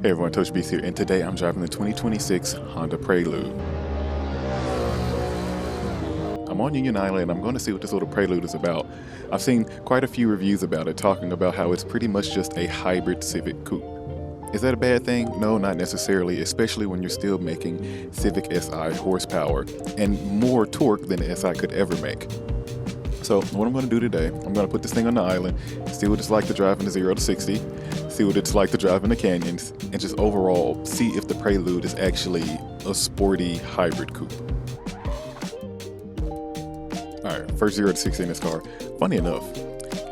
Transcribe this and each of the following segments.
Hey everyone, toshiibeats here, and today I'm driving the 2026 Honda Prelude. I'm on Union Island and I'm going to see what this little Prelude is about. I've seen quite a few reviews about it, talking about how it's pretty much just a hybrid Civic coupe. Is that a bad thing? No, not necessarily, especially when you're still making Civic Si horsepower and more torque than the Si could ever make. So what I'm going to do today, I'm going to put this thing on the island, see what it's like to drive in the 0 to 60, see what it's like to drive in the canyons, and just overall see if the Prelude is actually a sporty hybrid coupe. Alright, first 0 to 60 in this car. Funny enough,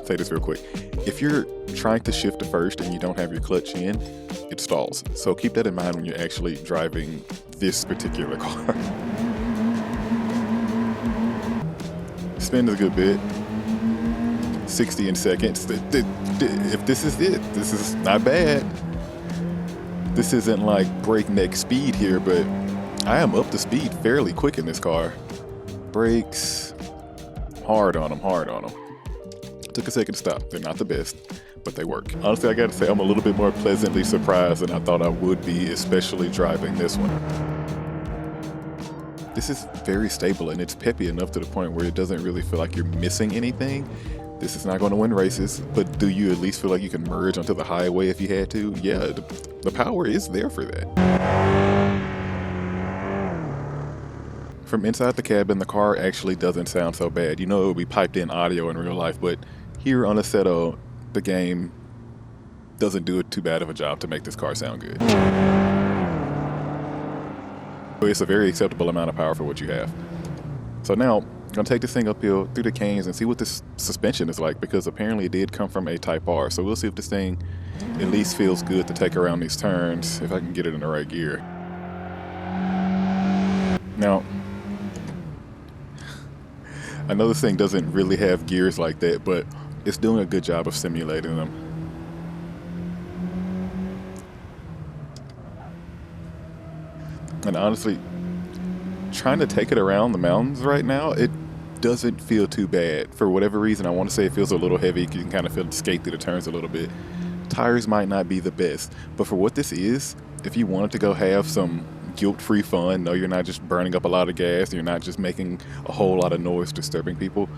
say this real quick, if you're trying to shift to first and you don't have your clutch in, it stalls. So keep that in mind when you're actually driving this particular car. Spin is a good bit. 60 in seconds. If this is it, this is not bad. This isn't like breakneck speed here, but I am up to speed fairly quick in this car. Brakes, hard on them, hard on them. Took a second to stop. They're not the best, but they work. Honestly, I gotta say, I'm a little bit more pleasantly surprised than I thought I would be, especially driving this one. This is very stable and it's peppy enough to the point where it doesn't really feel like you're missing anything. This is not going to win races, but do you at least feel like you can merge onto the highway if you had to? Yeah, the power is there for that. From inside the cabin, the car actually doesn't sound so bad. You know, it would be piped in audio in real life, but here on Assetto, the game doesn't do too bad of a job to make this car sound good. It's a very acceptable amount of power for what you have. So now, I'm gonna take this thing uphill through the canyons and see what this suspension is like, because apparently it did come from a Type R. So we'll see if this thing at least feels good to take around these turns, if I can get it in the right gear. Now, I know this thing doesn't really have gears like that, but it's doing a good job of simulating them. And honestly, trying to take it around the mountains right now, it doesn't feel too bad. For whatever reason, I want to say it feels a little heavy. You can kind of feel it skate through the turns a little bit. Tires might not be the best, but for what this is, if you wanted to go have some guilt-free fun, no, you're not just burning up a lot of gas, you're not just making a whole lot of noise disturbing people,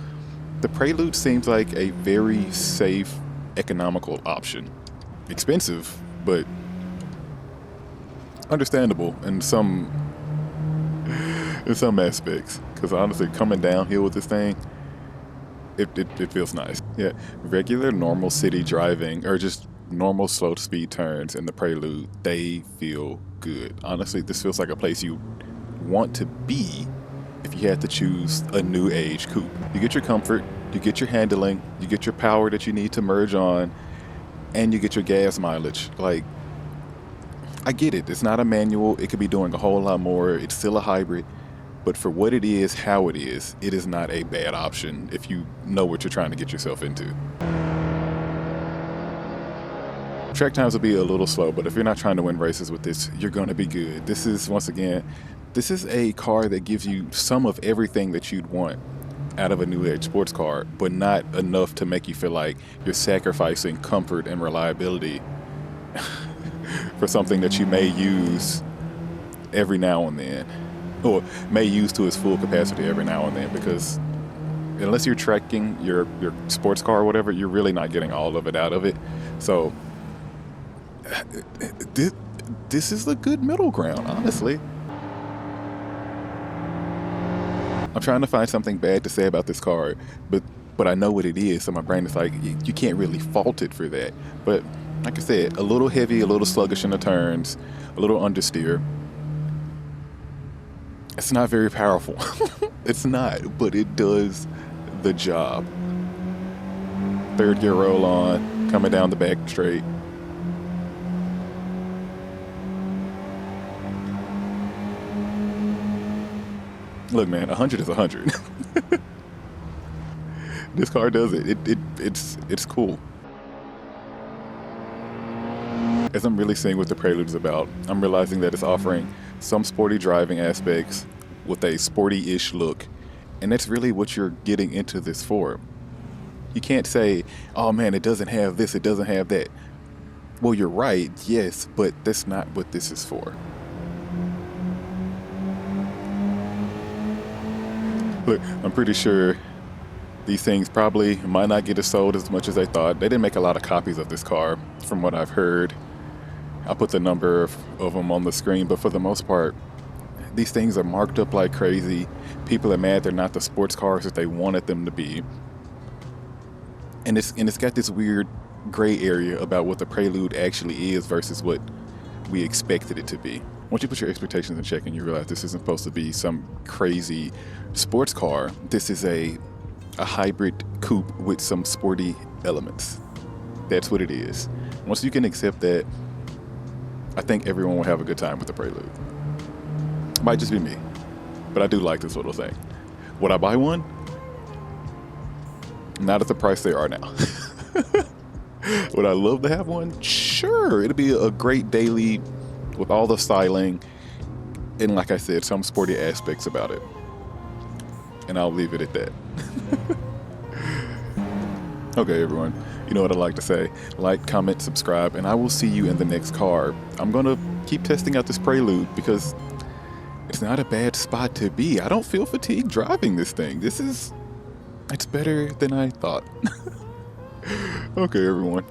the Prelude seems like a very safe, economical option. Expensive, but understandable in some aspects, because honestly, coming downhill with this thing, it feels nice. Yeah, regular normal city driving or just normal slow speed turns in the Prelude, they feel good. Honestly, this feels like a place you want to be if you had to choose a new age coupe. You get your comfort, you get your handling, you get your power that you need to merge on, and you get your gas mileage. Like, I get it, it's not a manual, it could be doing a whole lot more, it's still a hybrid, but for what it is, how it is not a bad option if you know what you're trying to get yourself into. Track times will be a little slow, but if you're not trying to win races with this, you're going to be good. This is, once again, this is a car that gives you some of everything that you'd want out of a new age sports car, but not enough to make you feel like you're sacrificing comfort and reliability for something that you may use every now and then, or may use to its full capacity every now and then, because unless you're trekking your sports car or whatever, you're really not getting all of it out of it. So this is the good middle ground, honestly. I'm trying to find something bad to say about this car, but I know what it is, so my brain is like, you can't really fault it for that. But like I said, a little heavy, a little sluggish in the turns, a little understeer. It's not very powerful. It's not, but it does the job. Third gear roll on, coming down the back straight. Look, man, 100 is 100. This car does it. It's cool. As I'm really seeing what the Prelude is about, I'm realizing that it's offering some sporty driving aspects with a sporty-ish look, and that's really what you're getting into this for. You can't say, oh man, it doesn't have this, it doesn't have that. Well, you're right, yes, but that's not what this is for. Look, I'm pretty sure these things probably might not get sold as much as they thought. They didn't make a lot of copies of this car, from what I've heard. I'll put the number of them on the screen, but for the most part, these things are marked up like crazy. People are mad they're not the sports cars that they wanted them to be. And it's got this weird gray area about what the Prelude actually is versus what we expected it to be. Once you put your expectations in check and you realize this isn't supposed to be some crazy sports car, this is a hybrid coupe with some sporty elements. That's what it is. Once you can accept that, I think everyone will have a good time with the Prelude. Might just be me, but I do like this little thing. Would I buy one? Not at the price they are now. Would I love to have one? Sure, it'd be a great daily with all the styling and, like I said, some sporty aspects about it. And I'll leave it at that. Okay, everyone. You know what I like to say. Like, comment, subscribe, and I will see you in the next car. I'm going to keep testing out this Prelude because it's not a bad spot to be. I don't feel fatigued driving this thing. It's better than I thought. Okay, everyone.